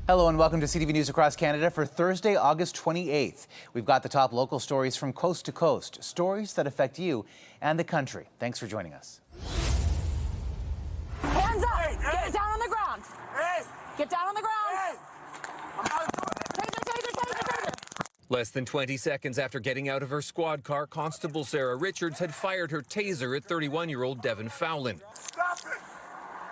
Hello and welcome to CTV News Across Canada for Thursday, August 28th. We've got the top local stories from coast to coast, stories that affect you and the country. Thanks for joining us. Hands up! Hey, Get down on the ground! Hey! Get down on the ground! Hey! I'm not doing it! Taser! Less than 20 seconds after getting out of her squad car, Constable Sarah Richards had fired her taser at 31-year-old Devin Fowlin. Stop it!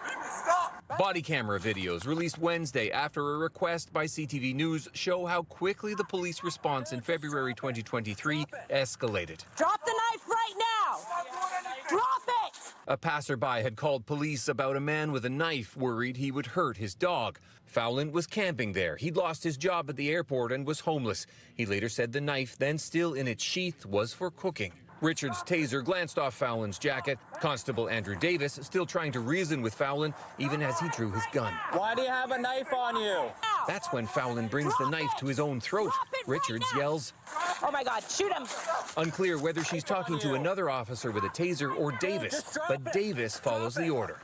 Make me stop! Body camera videos released Wednesday after a request by CTV News show how quickly the police response in February 2023 escalated. Drop the knife right now! I'm not doing anything! Drop it! A passerby had called police about a man with a knife worried he would hurt his dog. Fowlin was camping there. He'd lost his job at the airport and was homeless. He later said the knife, then still in its sheath, was for cooking. Richard's taser glanced off Fowlin's jacket. Constable Andrew Davis still trying to reason with Fowlin, even as he drew his gun. Why do you have a knife on you? That's when Fowlin brings the knife to his own throat. Richards yells. Oh my God, shoot him! Unclear whether she's talking to another officer with a taser or Davis, but Davis follows the order.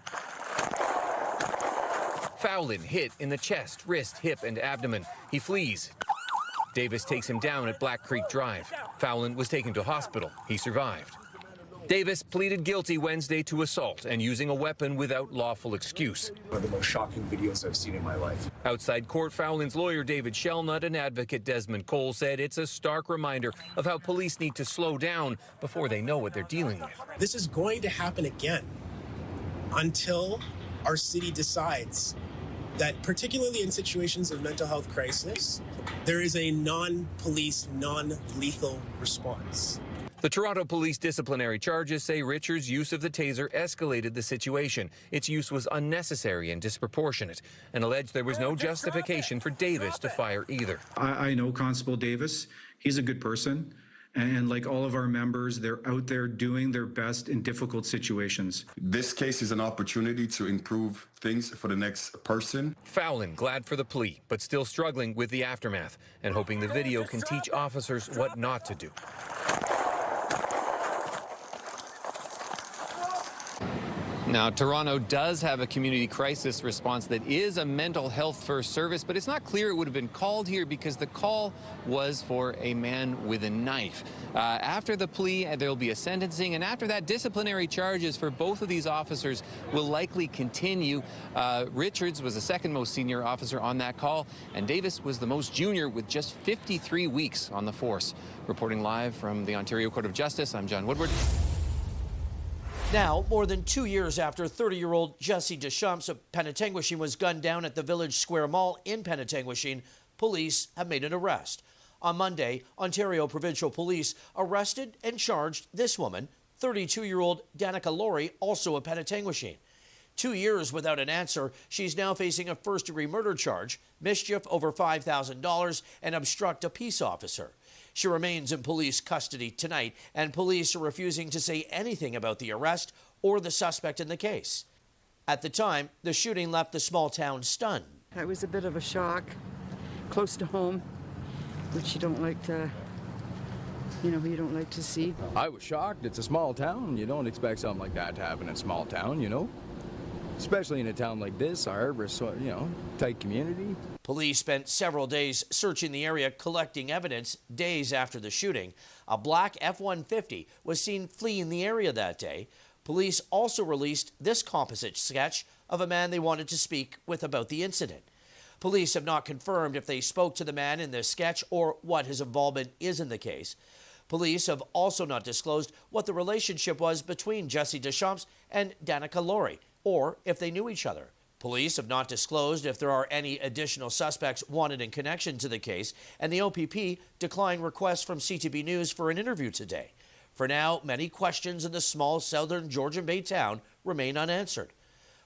Fowlin hit in the chest, wrist, hip, and abdomen. He flees. Davis takes him down at Black Creek Drive. Fowlin was taken to hospital. He survived. Davis pleaded guilty Wednesday to assault and using a weapon without lawful excuse. One of the most shocking videos I've seen in my life. Outside court, Fowlin's lawyer David Shellnut and advocate Desmond Cole said it's a stark reminder of how police need to slow down before they know what they're dealing with. This is going to happen again until our city decides that, particularly in situations of mental health crisis, there is a non-police, non-lethal response. The Toronto Police disciplinary charges say Richards' use of the taser escalated the situation. Its use was unnecessary and disproportionate, and alleged there was no justification for Davis to fire either. I know Constable Davis. He's a good person. And like all of our members, they're out there doing their best in difficult situations. This case is an opportunity to improve things for the next person. Fowlin glad for the plea, but still struggling with the aftermath and hoping the video can teach officers what not to do. Now, Toronto does have a community crisis response that is a mental health first service, but it's not clear it would have been called here because the call was for a man with a knife. After the plea, there will be a sentencing, and after that, disciplinary charges for both of these officers will likely continue. Richards was the second most senior officer on that call, and Davis was the most junior with just 53 weeks on the force. Reporting live from the Ontario Court of Justice, I'm John Woodward. Now, more than 2 years after 30-year-old Jesse Deschamps of Penetanguishene was gunned down at the Village Square Mall in Penetanguishene, police have made an arrest. On Monday, Ontario Provincial Police arrested and charged this woman, 32-year-old Danica Laurie, also of Penetanguishene. 2 years without an answer, she's now facing a first-degree murder charge, mischief over $5,000, and obstruct a peace officer. She remains in police custody tonight, and police are refusing to say anything about the arrest or the suspect in the case. At the time, the shooting left the small town stunned. It was a bit of a shock, close to home, which you don't like to, you don't like to see. I was shocked. It's a small town. You don't expect something like that to happen in a small town, Especially in a town like this, our tight community. Police spent several days searching the area, collecting evidence days after the shooting. A black F-150 was seen fleeing the area that day. Police also released this composite sketch of a man they wanted to speak with about the incident. Police have not confirmed if they spoke to the man in the sketch or what his involvement is in the case. Police have also not disclosed what the relationship was between Jesse Deschamps and Danica Laurie, or if they knew each other. Police have not disclosed if there are any additional suspects wanted in connection to the case, and the OPP declined requests from CTV News for an interview today. For now, many questions in the small southern Georgian Bay town remain unanswered.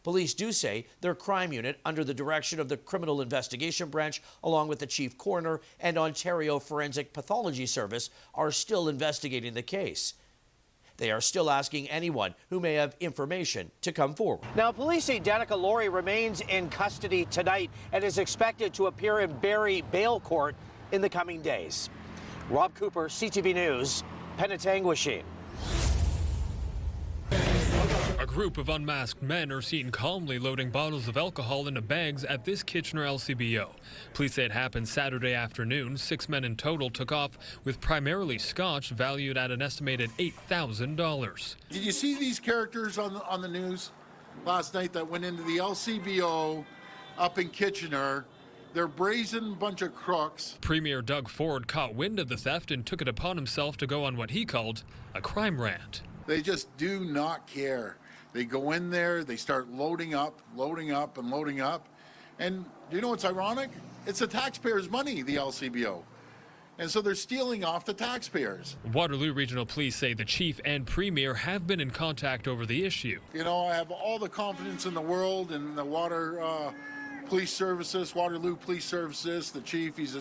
Police do say their crime unit, under the direction of the Criminal Investigation Branch, along with the Chief Coroner and Ontario Forensic Pathology Service, are still investigating the case. They are still asking anyone who may have information to come forward. Now, police say Danica Laurie remains in custody tonight and is expected to appear in Barrie bail court in the coming days. Rob Cooper, CTV News, Penetanguishene. A group of unmasked men are seen calmly loading bottles of alcohol into bags at this Kitchener LCBO. Police say it happened Saturday afternoon. 6 men in total took off with primarily scotch valued at an estimated $8,000. Did you see these characters on the news last night that went into the LCBO up in Kitchener? They're brazen bunch of crooks. Premier Doug Ford caught wind of the theft and took it upon himself to go on what he called a crime rant. They just do not care. They go in there, they start loading up, and loading up. And you know what's ironic? It's the taxpayers' money, the LCBO. And so they're stealing off the taxpayers. Waterloo Regional Police say the chief and premier have been in contact over the issue. You know, I have all the confidence in the world in the Waterloo Police Services. The chief, he's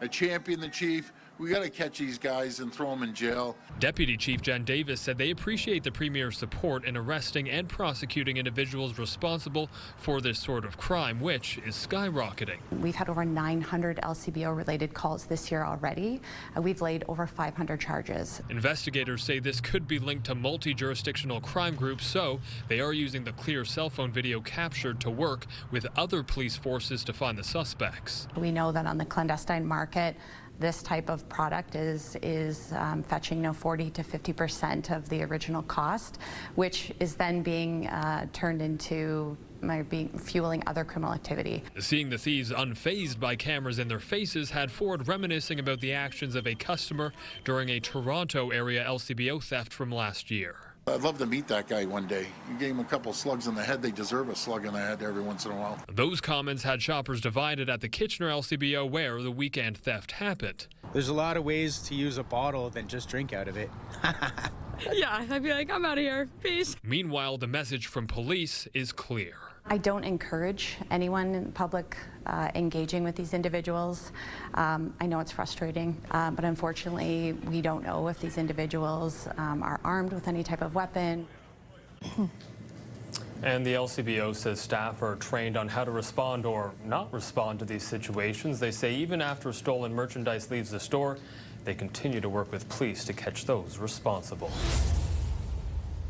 a champion, the chief. We got to catch these guys and throw them in jail. Deputy Chief Jen Davis said they appreciate the Premier's support in arresting and prosecuting individuals responsible for this sort of crime, which is skyrocketing. We've had over 900 LCBO-related calls this year already. We've laid over 500 charges. Investigators say this could be linked to multi-jurisdictional crime groups, so they are using the clear cell phone video captured to work with other police forces to find the suspects. We know that on the clandestine market, this type of product is fetching 40 to 50% of the original cost, which is then being turned into fueling other criminal activity. Seeing the thieves unfazed by cameras in their faces had Ford reminiscing about the actions of a customer during a Toronto area LCBO theft from last year. I'd love to meet that guy one day. You gave him a couple slugs in the head. They deserve a slug in the head every once in a while. Those comments had shoppers divided at the Kitchener LCBO where the weekend theft happened. There's a lot of ways to use a bottle than just drink out of it. Yeah, I'd be like, I'm out of here. Peace. Meanwhile, the message from police is clear. I don't encourage anyone in public engaging with these individuals. I know it's frustrating, but unfortunately, we don't know if these individuals are armed with any type of weapon. And the LCBO says staff are trained on how to respond or not respond to these situations. They say even after stolen merchandise leaves the store, they continue to work with police to catch those responsible.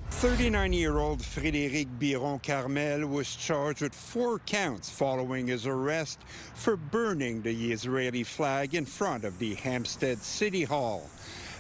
39-year-old Frédéric Biron-Carmel was charged with 4 counts following his arrest for burning the Israeli flag in front of the Hampstead City Hall.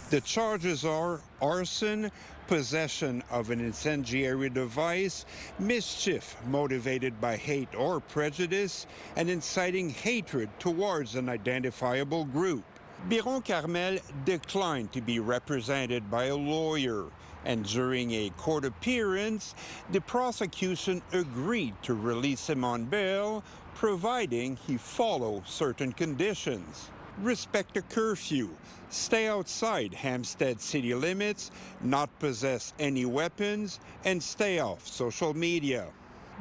The charges are arson, possession of an incendiary device, mischief motivated by hate or prejudice, and inciting hatred towards an identifiable group. Biron-Carmel declined to be represented by a lawyer, and during a court appearance, the prosecution agreed to release him on bail, providing he follow certain conditions. Respect a curfew, stay outside Hampstead city limits, not possess any weapons, and stay off social media.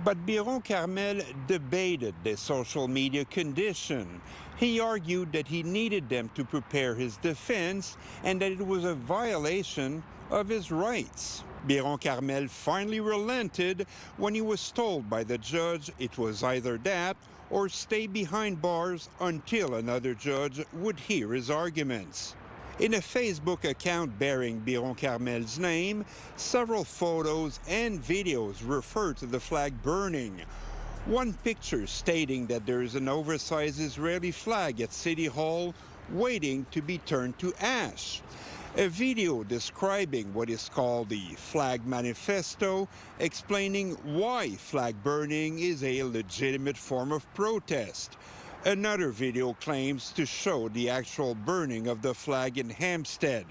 But Biron-Carmel debated the social media condition. He argued that he needed them to prepare his defense and that it was a violation of his rights. Biron-Carmel finally relented when he was told by the judge it was either that or stay behind bars until another judge would hear his arguments. In a Facebook account bearing Biron-Carmel's name, several photos and videos refer to the flag burning. One picture stating that there is an oversized Israeli flag at City Hall waiting to be turned to ash. A video describing what is called the Flag Manifesto, explaining why flag burning is a legitimate form of protest. Another video claims to show the actual burning of the flag in Hampstead.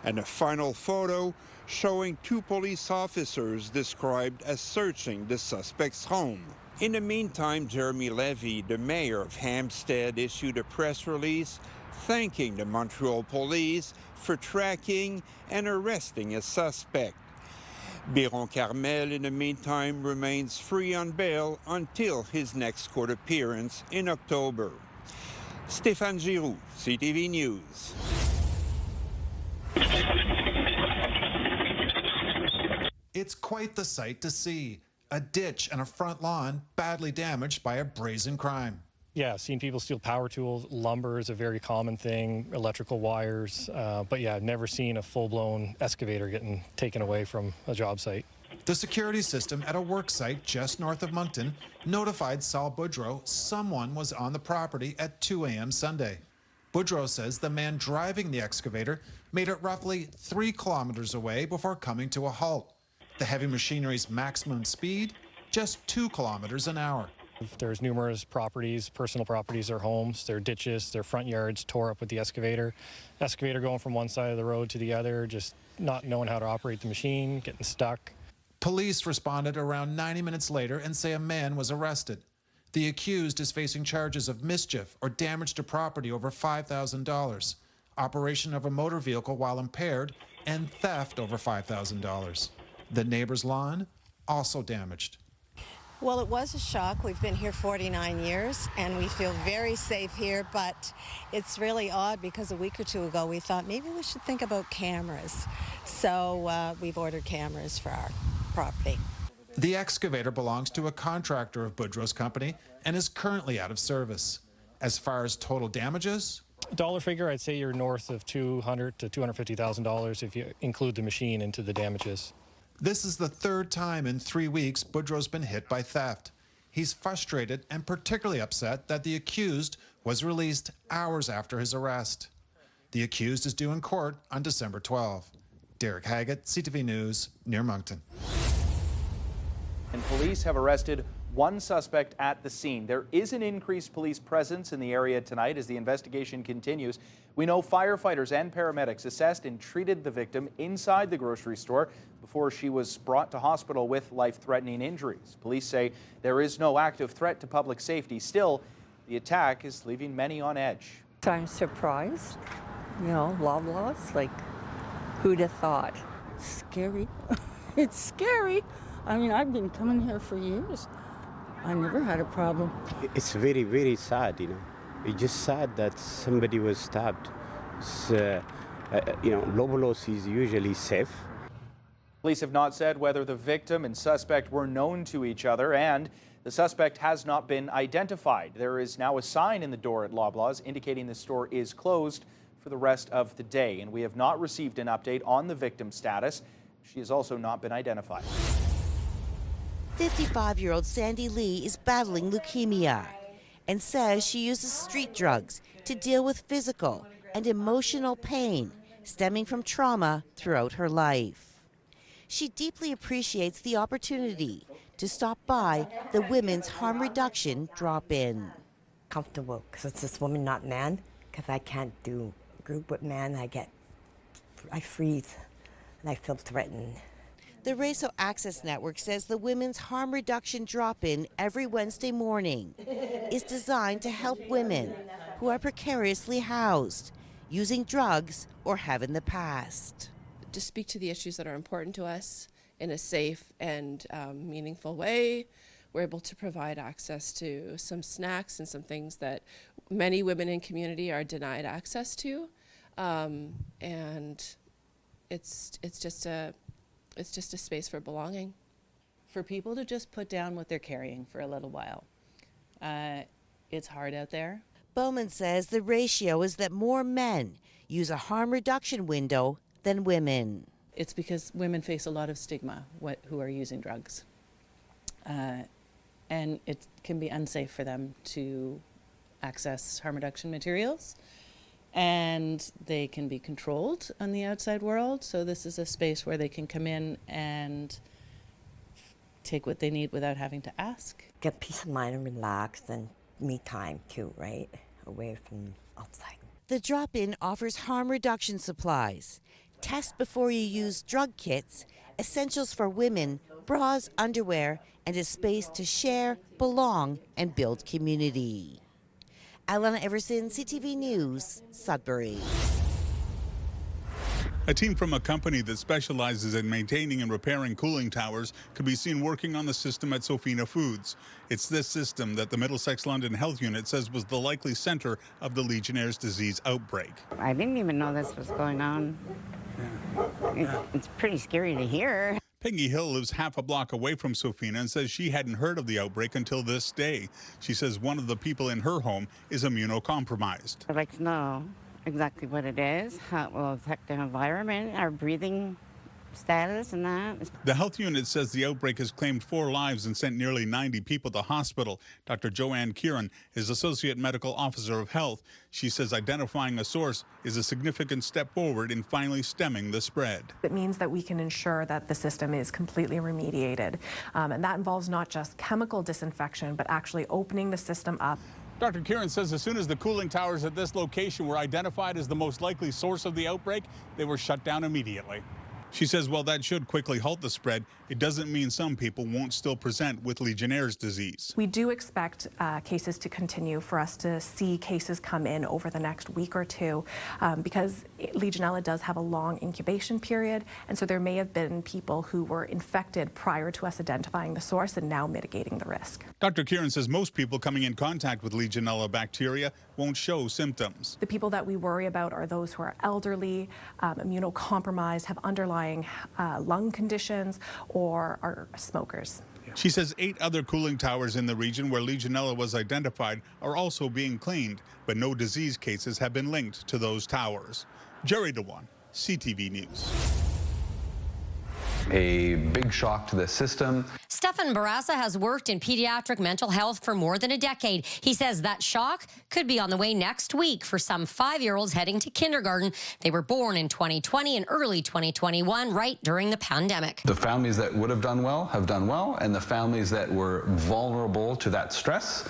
And a final photo showing 2 police officers described as searching the suspect's home. In the meantime, Jeremy Levy, the mayor of Hampstead, issued a press release thanking the Montreal police for tracking and arresting a suspect. Biron-Carmel, in the meantime, remains free on bail until his next court appearance in October. Stéphane Giroux, CTV News. It's quite the sight to see. A ditch and a front lawn badly damaged by a brazen crime. Yeah, seeing people steal power tools, lumber is a very common thing, electrical wires, but yeah, I've never seen a full-blown excavator getting taken away from a job site. The security system at a work site just north of Moncton notified Saul Boudreau someone was on the property at 2 a.m. Sunday. Boudreau says the man driving the excavator made it roughly 3 kilometers away before coming to a halt. The heavy machinery's maximum speed, just 2 kilometers an hour. There's numerous properties, personal properties, their homes, their ditches, their front yards tore up with the excavator. Excavator going from one side of the road to the other, just not knowing how to operate the machine, getting stuck. Police responded around 90 minutes later and say a man was arrested. The accused is facing charges of mischief or damage to property over $5,000, operation of a motor vehicle while impaired, and theft over $5,000. The neighbor's lawn also damaged. Well, it was a shock. We've been here 49 years, and we feel very safe here, but it's really odd because a week or two ago we thought maybe we should think about cameras. So we've ordered cameras for our property. The excavator belongs to a contractor of Boudreau's company and is currently out of service. As far as total damages? Dollar figure, I'd say you're north of $200,000 to $250,000 if you include the machine into the damages. This is the 3rd time in 3 weeks Boudreau's been hit by theft. He's frustrated and particularly upset that the accused was released hours after his arrest. The accused is due in court on December 12. Derek Haggett, CTV News, near Moncton. And police have arrested one suspect at the scene. There is an increased police presence in the area tonight as the investigation continues. We know firefighters and paramedics assessed and treated the victim inside the grocery store before she was brought to hospital with life-threatening injuries. Police say there is no active threat to public safety. Still, the attack is leaving many on edge. I'm surprised. You know, Loblaws, like, who'd have thought? Scary. It's scary. I mean, I've been coming here for years. I never had a problem. It's very, very sad, you know. It's just sad that somebody was stabbed. Loblaws is usually safe. Police have not said whether the victim and suspect were known to each other, and the suspect has not been identified. There is now a sign in the door at Loblaws indicating the store is closed for the rest of the day, and we have not received an update on the victim's status. She has also not been identified. 55-year-old Sandy Lee is battling leukemia and says she uses street drugs to deal with physical and emotional pain stemming from trauma throughout her life. She deeply appreciates the opportunity to stop by the Women's Harm Reduction drop-in. Comfortable because it's this woman, not man, because I can't do group with man. I freeze and I feel threatened. The Raso Access Network says the Women's Harm Reduction drop-in every Wednesday morning is designed to help women who are precariously housed, using drugs or have in the past. To speak to the issues that are important to us in a safe and meaningful way. We're able to provide access to some snacks and some things that many women in community are denied access to. And it's just a space for belonging. For people to just put down what they're carrying for a little while. It's hard out there. Bowman says the ratio is that more men use a harm reduction window than women. It's because women face a lot of stigma who are using drugs. And it can be unsafe for them to access harm reduction materials. And they can be controlled on the outside world. So this is a space where they can come in and take what they need without having to ask. Get peace of mind and relax, and me time too, right? Away from outside. The drop-in offers harm reduction supplies, test before you use drug kits, essentials for women, bras, underwear, and a space to share, belong, and build community. Alana Everson, CTV News, Sudbury. A team from a company that specializes in maintaining and repairing cooling towers could be seen working on the system at Sofina Foods. It's this system that the Middlesex London Health Unit says was the likely center of the Legionnaires' disease outbreak. I didn't even know this was going on. It's pretty scary to hear. Peggy Hill lives half a block away from Sofina and says she hadn't heard of the outbreak until this day. She says one of the people in her home is immunocompromised. I'd like to know exactly what it is, how it will affect the environment, our breathing status and that. The health unit says the outbreak has claimed 4 lives and sent nearly 90 people to hospital. Dr. Joanne Kieran is Associate Medical Officer of Health. She says identifying a source is a significant step forward in finally stemming the spread. It means that we can ensure that the system is completely remediated. And that involves not just chemical disinfection, but actually opening the system up. Dr. Kieran says as soon as the cooling towers at this location were identified as the most likely source of the outbreak, they were shut down immediately. She says while that should quickly halt the spread, it doesn't mean some people won't still present with Legionnaires' disease. We do expect cases to continue, for us to see cases come in over the next week or two, because Legionella does have a long incubation period, and so there may have been people who were infected prior to us identifying the source and now mitigating the risk. Dr. Kieran says most people coming in contact with Legionella bacteria won't show symptoms. The people that we worry about are those who are elderly, immunocompromised, have underlying lung conditions, or are smokers. She says 8 other cooling towers in the region where Legionella was identified are also being cleaned, but no disease cases have been linked to those towers. Jerry DeWan, CTV News. A big shock to the system. Stefan Barassa has worked in pediatric mental health for more than a decade. He says that shock could be on the way next week for some 5-year-olds heading to kindergarten. They were born in 2020 and early 2021, right during the pandemic. The families that would have done well, and the families that were vulnerable to that stress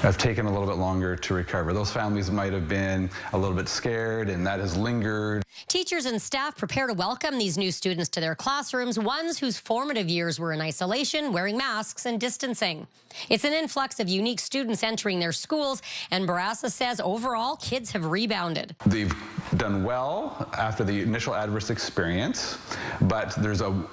have taken a little bit longer to recover. Those families might have been a little bit scared, and that has lingered. Teachers and staff prepare to welcome these new students to their classrooms, ones whose formative years were in isolation, wearing masks and distancing. It's an influx of unique students entering their schools, and Barassa says overall, kids have rebounded. They've done well after the initial adverse experience, but there's a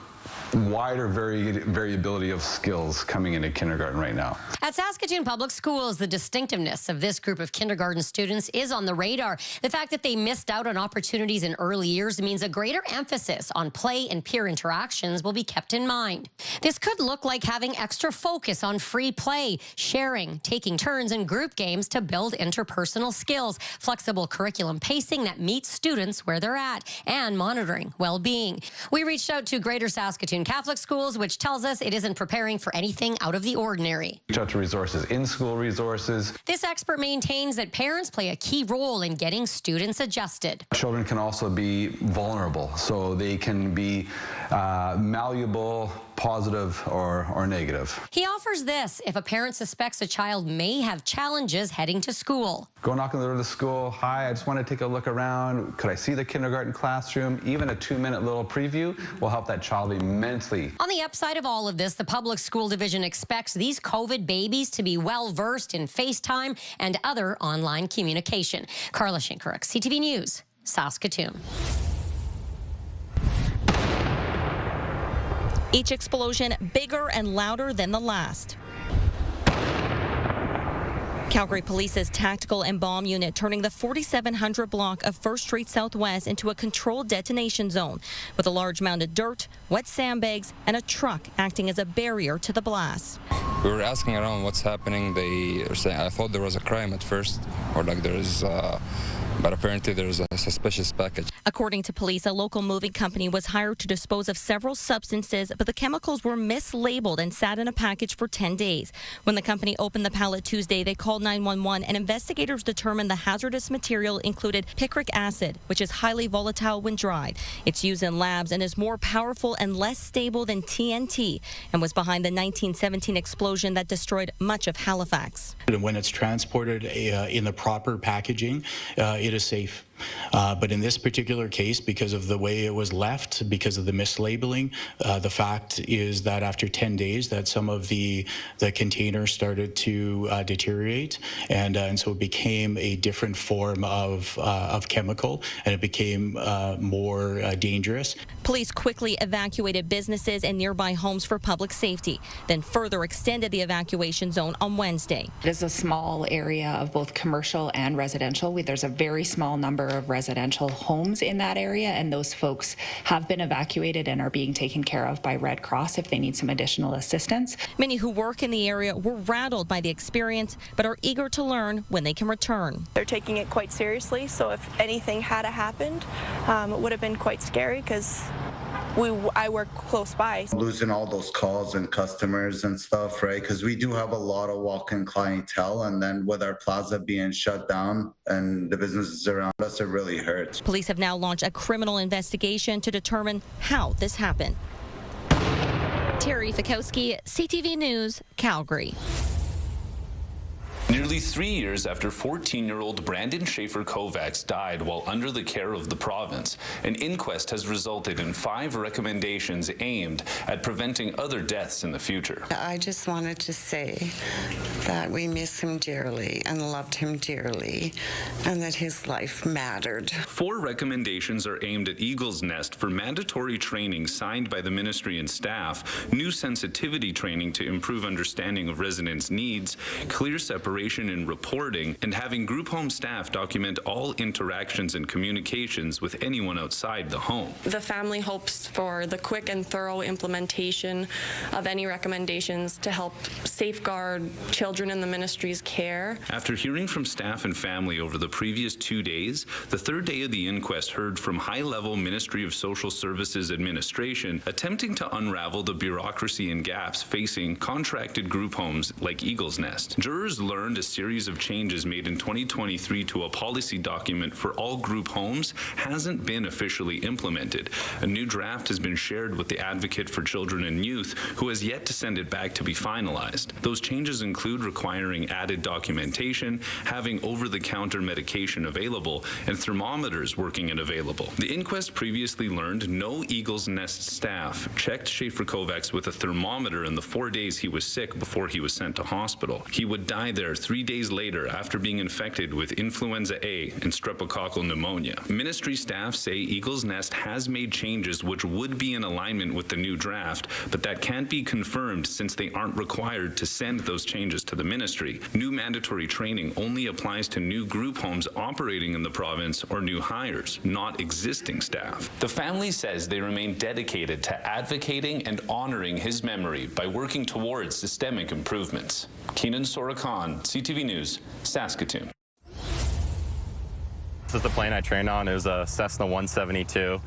wider variability of skills coming into kindergarten right now. At Saskatoon Public Schools, the distinctiveness of this group of kindergarten students is on the radar. The fact that they missed out on opportunities in early years means a greater emphasis on play and peer interactions will be kept in mind. This could look like having extra focus on free play, sharing, taking turns in group games to build interpersonal skills, flexible curriculum pacing that meets students where they're at, and monitoring well-being. We reached out to Greater Saskatoon Catholic Schools, which tells us it isn't preparing for anything out of the ordinary. Reach out to resources, in-school resources. This expert maintains that parents play a key role in getting students adjusted. Children can also be vulnerable, so they can be malleable, positive or negative. He offers this if a parent suspects a child may have challenges heading to school. Go knock on the door of the school. Hi, I just want to take a look around. Could I see the kindergarten classroom? Even a 2-minute little preview will help that child immensely. On the upside of all of this, the Public School Division expects these COVID babies to be well versed in FaceTime and other online communication. Carla Shinkaruk, CTV News, Saskatoon. Each explosion bigger and louder than the last. Calgary Police's tactical and bomb unit turning the 4700 block of 1st Street Southwest into a controlled detonation zone with a large mound of dirt, wet sandbags, and a truck acting as a barrier to the blast. We were asking around what's happening. They were saying, I thought there was a crime at first, or like but apparently there's a suspicious package. According to police, a local moving company was hired to dispose of several substances, but the chemicals were mislabeled and sat in a package for 10 days. When the company opened the pallet Tuesday, they called 911, and investigators determined the hazardous material included picric acid, which is highly volatile when dried. It's used in labs and is more powerful and less stable than TNT, and was behind the 1917 explosion that destroyed much of Halifax. And when it's transported in the proper packaging, it is safe. But in this particular case, because of the way it was left, because of the mislabeling, the fact is that after 10 days that some of the containers started to deteriorate, and so it became a different form of chemical, and it became more dangerous. Police quickly evacuated businesses and nearby homes for public safety, then further extended the evacuation zone on Wednesday. It is a small area of both commercial and residential. There's a very small number of residential homes in that area, and those folks have been evacuated and are being taken care of by Red Cross if they need some additional assistance. Many who work in the area were rattled by the experience, but are eager to learn when they can return. They're taking it quite seriously, so if anything had happened, it would have been quite scary because I work close by. Losing all those calls and customers and stuff, right? Because we do have a lot of walk-in clientele, and then with our plaza being shut down and the businesses around us, it really hurts. Police have now launched a criminal investigation to determine how this happened. Terry Fikowski, CTV News, Calgary. Nearly 3 years after 14-year-old Brandon Schaefer Kovacs died while under the care of the province, an inquest has resulted in 5 recommendations aimed at preventing other deaths in the future. I just wanted to say that we miss him dearly and loved him dearly, and that his life mattered. 4 recommendations are aimed at Eagle's Nest for mandatory training signed by the ministry and staff, new sensitivity training to improve understanding of residents' needs, clear separation in reporting, and having group home staff document all interactions and communications with anyone outside the home. The family hopes for the quick and thorough implementation of any recommendations to help safeguard children in the ministry's care. After hearing from staff and family over the previous 2 days, the third day of the inquest heard from high-level Ministry of Social Services administration attempting to unravel the bureaucracy and gaps facing contracted group homes like Eagle's Nest. Jurors learned a series of changes made in 2023 to a policy document for all group homes hasn't been officially implemented. A new draft has been shared with the Advocate for Children and Youth, who has yet to send it back to be finalized. Those changes include requiring added documentation, having over-the-counter medication available, and thermometers working and available. The inquest previously learned no Eagle's Nest staff checked Schaefer Kovacs with a thermometer in the 4 days he was sick before he was sent to hospital. He would die there 3 days later after being infected with influenza A and streptococcal pneumonia. Ministry staff say Eagle's Nest has made changes which would be in alignment with the new draft, but that can't be confirmed since they aren't required to send those changes to the ministry. New mandatory training only applies to new group homes operating in the province or new hires, not existing staff. The family says they remain dedicated to advocating and honoring his memory by working towards systemic improvements. Keenan Sorakan, CTV News, Saskatoon. This is the plane I trained on. It was a Cessna 172.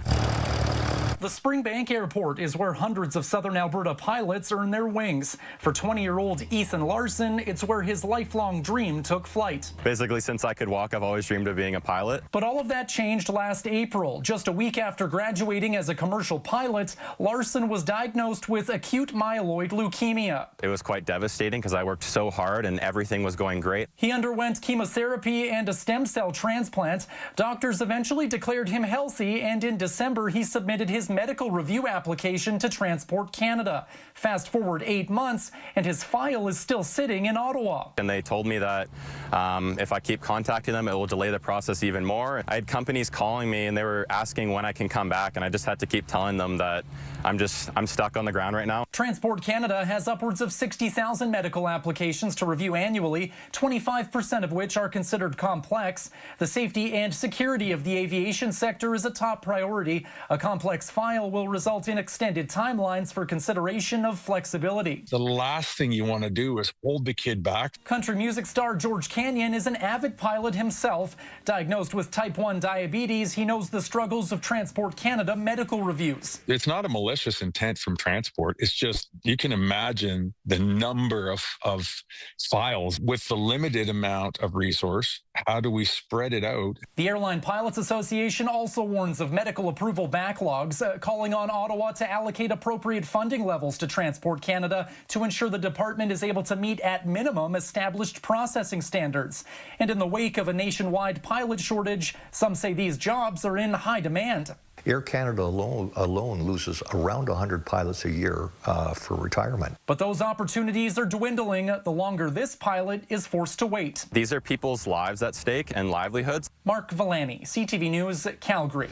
The Springbank Airport is where hundreds of Southern Alberta pilots earn their wings. For 20-year-old Ethan Larson, it's where his lifelong dream took flight. Basically, since I could walk, I've always dreamed of being a pilot. But all of that changed last April. Just a week after graduating as a commercial pilot, Larson was diagnosed with acute myeloid leukemia. It was quite devastating because I worked so hard and everything was going great. He underwent chemotherapy and a stem cell transplant. Doctors eventually declared him healthy, and in December, he submitted his medical review application to Transport Canada. Fast forward 8 months, and his file is still sitting in Ottawa. And they told me that if I keep contacting them, it will delay the process even more. I had companies calling me, and they were asking when I can come back, and I just had to keep telling them that I'm stuck on the ground right now. Transport Canada has upwards of 60,000 medical applications to review annually, 25% of which are considered complex. The safety and security of the aviation sector is a top priority. A complex file will result in extended timelines for consideration of flexibility. The last thing you want to do is hold the kid back. Country music star George Canyon is an avid pilot himself. Diagnosed with type 1 diabetes, he knows the struggles of Transport Canada medical reviews. It's not a malicious intent from Transport. It's just, you can imagine the number of files with the limited amount of resource. How do we spread it out? The Airline Pilots Association also warns of medical approval backlogs, calling on Ottawa to allocate appropriate funding levels to Transport Canada to ensure the department is able to meet at minimum established processing standards. And in the wake of a nationwide pilot shortage, some say these jobs are in high demand. Air Canada alone loses around 100 pilots a year for retirement. But those opportunities are dwindling the longer this pilot is forced to wait. These are people's lives at stake and livelihoods. Mark Villani, CTV News, Calgary.